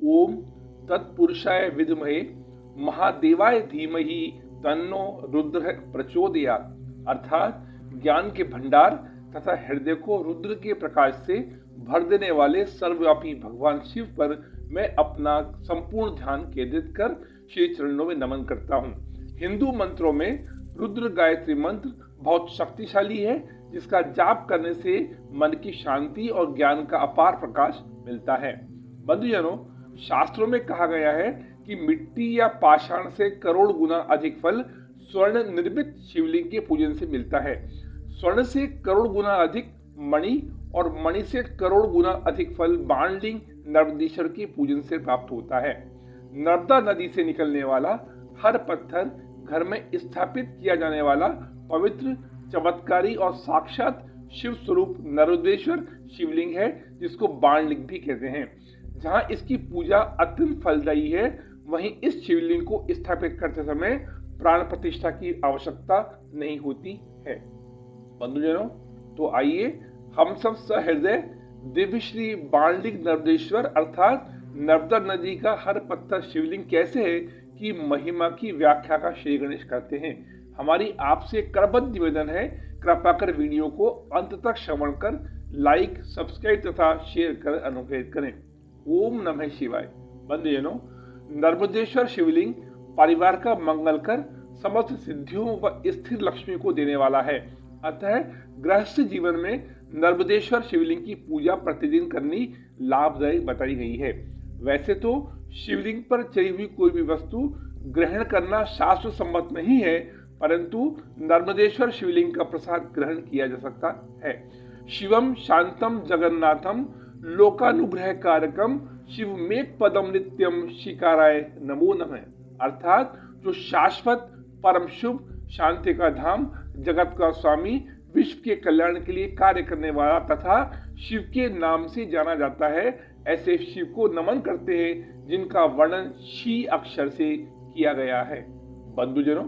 ओम तत्पुरुषाय विद्महे महादेवाय धीमहि तन्नो रुद्र प्रचोदयात्। अर्थात ज्ञान के भंडार तथा हृदय को रुद्र के प्रकाश से भर देने वाले सर्वव्यापी भगवान शिव पर मैं अपना संपूर्ण ध्यान केंद्रित कर श्री चरणों में नमन करता हूँ। हिंदू मंत्रों में रुद्र गायत्री मंत्र बहुत शक्तिशाली है, जिसका जाप करने से मन की शांति और ज्ञान का अपार प्रकाश मिलता है। बंधुजनों, शास्त्रों में कहा गया है कि मिट्टी या पाषाण से करोड़ गुना अधिक फल स्वर्ण निर्मित शिवलिंग के पूजन से मिलता है। स्वर्ण से करोड़ गुना अधिक मणि और मणि से करोड़ गुना अधिक फल बाणलिंग नर्मदेश्वर के पूजन से प्राप्त होता है। नर्मदा नदी से निकलने वाला हर पत्थर घर में स्थापित किया जाने वाला पवित्र, चमत्कारी और साक्षात शिव स्वरूप नर्मदेश्वर शिवलिंग है, जिसको बाणलिंग भी कहते हैं। जहाँ इसकी पूजा अत्यंत फलदायी है, वहीं इस शिवलिंग को स्थापित करते समय प्राण प्रतिष्ठा की आवश्यकता नहीं होती है। बंधुजनों, तो आइए हम सब सहृदय दिव्य श्री बाणलिंग नर्मदेश्वर अर्थात नर्मदा नदी का हर पत्थर शिवलिंग कैसे है की महिमा की व्याख्या का श्री गणेश करते हैं। हमारी आपसे करबद्ध निवेदन है, कृपा कर वीडियो को अंत तक श्रवण कर लाइक, सब्सक्राइब तथा शेयर कर अनुग्रहित करें। ओम नमः शिवाय। बंधुजनों, नर्मदेश्वर शिवलिंग परिवार का मंगल कर समस्त सिद्धियों व स्थिर लक्ष्मी को देने वाला है। अतः गृहस्थ जीवन में नर्मदेश्वर शिवलिंग की पूजा प्रतिदिन करनी लाभदायक बताई गई है। वैसे तो शिवलिंग पर चढ़ी हुई कोई भी वस्तु ग्रहण करना शास्त्र सम्मत नहीं है, परंतु नर्मदेश्वर शिवलिंग का प्रसाद ग्रहण किया जा सकता है। शिवम शांतम जगन्नाथम लोकानुग्रह कारकम शिव में पदम नित्यम शिकाराय नमो नमः। अर्थात जो शाश्वत, परम शुभ, शांति का धाम, जगत का स्वामी, विश्व के कल्याण के लिए कार्य करने वाला तथा शिव के नाम से जाना जाता है, ऐसे शिव को नमन करते हैं जिनका वर्णन शी अक्षर से किया गया है। बंधुजनों,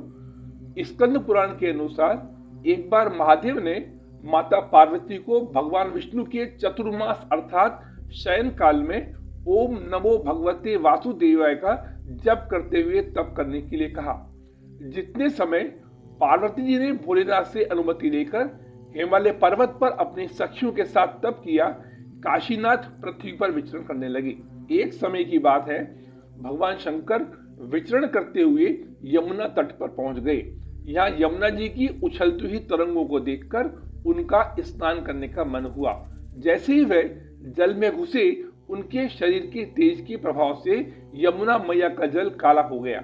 स्कंद पुराण के अनुसार एक बार महादेव ने माता पार्वती को भगवान विष्णु के चतुर्मास अर्थात शयन काल में ओम नमो भगवते वासुदेवाय का जप करते हुए तप करने के लिए कहा। जितने समय पार्वती जी ने भोलेनाथ से अनुमति लेकर हिमालय पर्वत पर अपनी सखियों के साथ तप किया, काशीनाथ पृथ्वी पर विचरण करने लगे। एक समय की बात है, भगवान शंकर विचरण करते हुए यमुना तट पर पहुंच गए। यहाँ यमुना जी की उछलती हुई तरंगों को देखकर उनका स्नान करने का मन हुआ। जैसे ही वे जल में घुसे, उनके शरीर के तेज के प्रभाव से यमुना मैया का जल काला हो गया।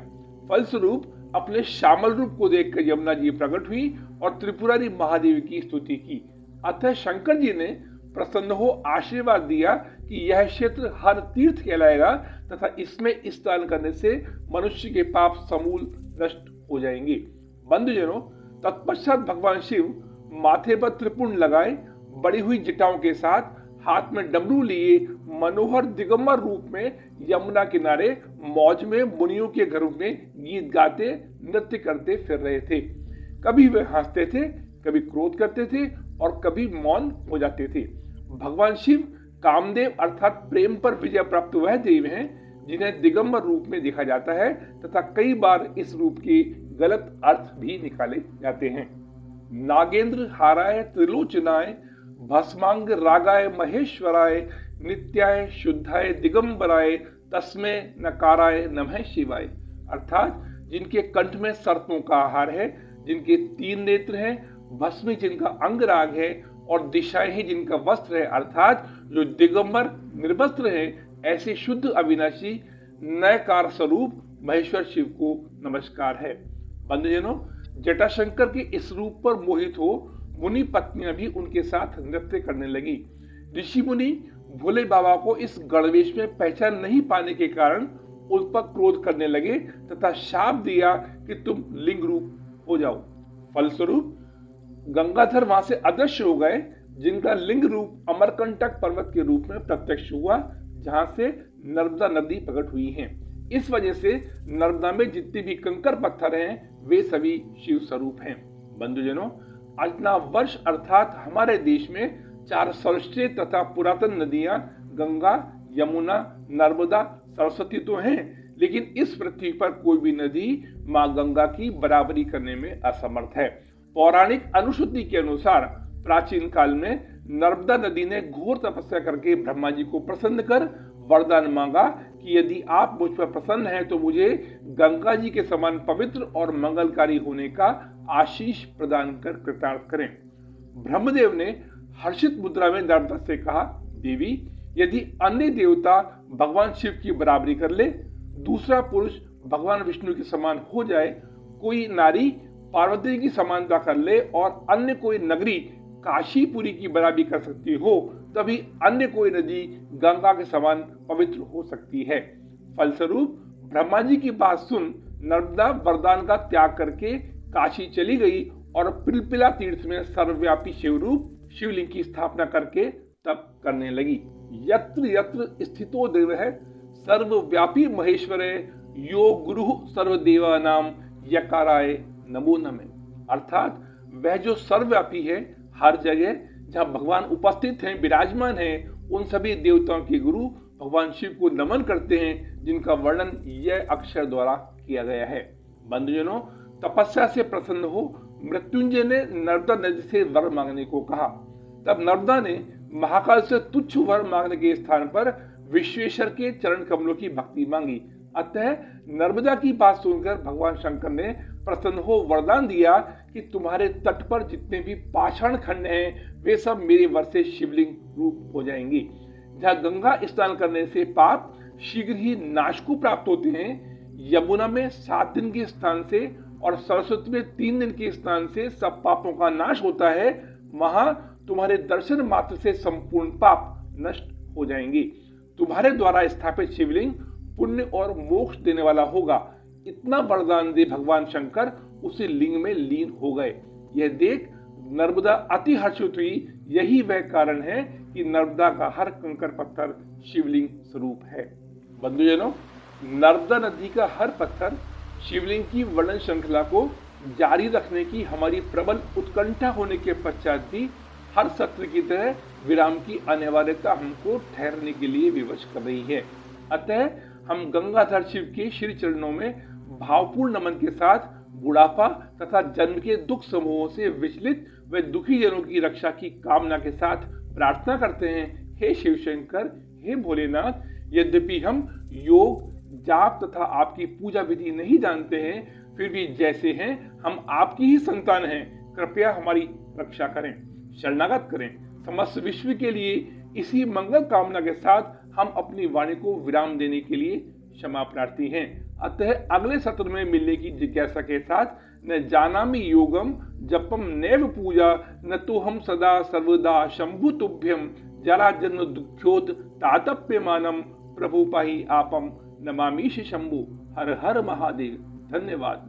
फलस्वरूप अपने श्यामल रूप को देखकर यमुना जी प्रकट हुई और त्रिपुरारी महादेव की स्तुति की। अतः शंकर जी ने प्रसन्न हो आशीर्वाद दिया कि यह क्षेत्र हर तीर्थ कहलाएगा तथा इसमें स्नान करने से मनुष्य के पाप समूल नष्ट हो जाएंगे। बंधुजनों, तत्पश्चात भगवान शिव माथे पर त्रिपुंड लगाए, बड़ी हुई जटाओं के साथ हाथ में डमरू लिए मनोहर दिगंबर रूप में यमुना किनारे मौज में मुनियों के घरों में गीत गाते, नृत्य करते फिर रहे थे। कभी वे हंसते थे, कभी क्रोध करते थे और कभी मौन हो जाते थे। भगवान शिव कामदेव अर्थात प्रेम पर विजय प्राप्त वह देव हैं जिन्हें दिगंबर रूप में देखा जाता है तथा कई बार इस रूप के गलत अर्थ भी निकाले जाते हैं। नागेंद्र हाराय त्रिलोचनाय भस्मांग रागाय महेश्वराय नित्याय शुद्धाय दिगंबराय तस्मै नकाराय नमः शिवाय। अर्थात जिनके कंठ में सर्पों का आहार है, जिनके 3 नेत्र हैं, भस्मी जिनका अंग राग है और दिशाएं ही जिनका वस्त्र है, अर्थात जो दिगंबर निर्वस्त्र है, ऐसे शुद्ध अविनाशी नयकार स्वरूप महेश्वर शिव को नमस्कार है। बंधुजनों, जटाशंकर के इस रूप पर मोहित हो मुनि पत्नियां भी उनके साथ नृत्य करने लगी। ऋषि मुनि भोले बाबा को इस गणवेश में पहचान नहीं पाने के कारण उन पर क्रोध करने लगे तथा शाप दिया कि तुम लिंग रूप हो जाओ। फलस्वरूप गंगाधर वहां से अदृश्य हो गए, जिनका लिंग रूप अमरकंटक पर्वत के रूप में प्रत्यक्ष हुआ, जहां से नर्मदा नदी प्रकट हुई है। इस वजह से नर्मदा में जितने भी कंकर पत्थर हैं वे सभी शिव स्वरूप हैं। बंधुजनों, अजना वर्ष अर्थात हमारे देश में 4 सर्वश्रेष्ठ तथा पुरातन नदियां गंगा, यमुना, नर्मदा, सरस्वती तो हैं, लेकिन इस पृथ्वी पर कोई भी नदी माँ गंगा की बराबरी करने में असमर्थ है। पौराणिक अनुश्रुति के अनुसार प्राचीन काल में नर्मदा नदी ने घोर तपस्या करके ब्रह्मा जी को प्रसन्न कर वरदान मांगा कि यदि आप मुझ पर प्रसन्न हैं तो मुझे गंगा जी के समान पवित्र और मंगलकारी होने का आशीष प्रदान कर कृतार्थ करें। ब्रह्मदेव ने हर्षित मुद्रा में नर्मदा से कहा, देवी, यदि अन्य देवता भगवान शिव की बराबरी कर ले, दूसरा पुरुष भगवान विष्णु के समान हो जाए, कोई नारी पार्वती की समानता कर ले और अन्य कोई नगरी काशीपुरी की बराबरी कर सकती हो, तभी अन्य कोई नदी गंगा के समान पवित्र हो सकती है। फलस्वरूप ब्रह्मा जी की बात सुन नर्मदा वरदान का त्याग करके काशी चली गई और पिलपिला तीर्थ में सर्वव्यापी शिवरूप शिवलिंग की स्थापना करके तप करने लगी। यत्र यत्र स्थितो देवः सर्वव्यापी महेश्वरे यो गुरु सर्वदेवानाम यकाराय नमो नमः। अर्थात वह जो सर्वव्यापी है, हर जगह जहाँ भगवान उपस्थित हैं, विराजमान हैं, उन सभी देवताओं के गुरु भगवान शिव को नमन करते हैं, जिनका वर्णन यह अक्षर द्वारा किया गया है। बंधुजनों, तपस्या से प्रसन्न हो मृत्युंजय ने नर्मदा नदी से वर मांगने को कहा। तब नर्मदा ने महाकाल से तुच्छ वर मांगने के स्थान पर विश्वेश्वर के चरण कमलों की भक्ति मांगी। अतः नर्मदा की बात सुनकर भगवान शंकर ने प्रसन्न हो वरदान दिया कि तुम्हारे तट पर जितने भी पाषाण खंड हैं, वे सब मेरे वर से शिवलिंग रूप हो जाएंगे। जहाँ गंगा स्नान करने से पाप शीघ्र ही नाश को प्राप्त होते हैं, यमुना में 7 दिन के स्नान से और सरस्वती में 3 दिन के स्नान से सब पापों का नाश होता है। वहां तुम्हारे दर्शन मात्र से संपूर्ण पाप नष्ट हो जाएंगे। तुम्हारे द्वारा स्थापित शिवलिंग पुण्य और मोक्ष देने वाला होगा। इतना वरदान दे भगवान शंकर उसी लिंग में लीन हो गए। यह देख नर्मदा अति हर्षित हुई। यही वह कारण है कि नर्मदा का हर कंकड़ पत्थर शिवलिंग स्वरूप है। बंधुजनों, नर्मदा नदी का हर पत्थर शिवलिंग की वर्णन श्रृंखला को जारी रखने की हमारी प्रबल उत्कंठा होने के पश्चात भी हर सत्र की तरह विराम की अनिवार्यता हमको ठहरने के लिए विवश कर रही है। अतः हम गंगाधर शिव के श्री चरणों में भावपूर्ण नमन के साथ बुढ़ापा तथा जन्म के दुख समूहों से विचलित व दुखी जनों की रक्षा की कामना के साथ प्रार्थना करते हैं। हे शिव शंकर, हे भोलेनाथ, यद्यपि हम योग, जाप तथा आपकी पूजा विधि नहीं जानते हैं, फिर भी जैसे हैं हम आपकी ही संतान हैं। कृपया हमारी रक्षा करें, शरणागत करें। समस्त विश्व के लिए इसी मंगल कामना के साथ हम अपनी वाणी को विराम देने के लिए क्षमा प्रार्थी हैं। अतः अगले सत्र में मिलने की जिज्ञासा के साथ न जानामि योगम जपम नैव पूजा न तो हम सदा सर्वदा शंभु तुभ्यम जरा जन्म दुख्योत तातप्यमानम प्रभु पाहि आपम नमामीश शंभु। हर हर महादेव। धन्यवाद।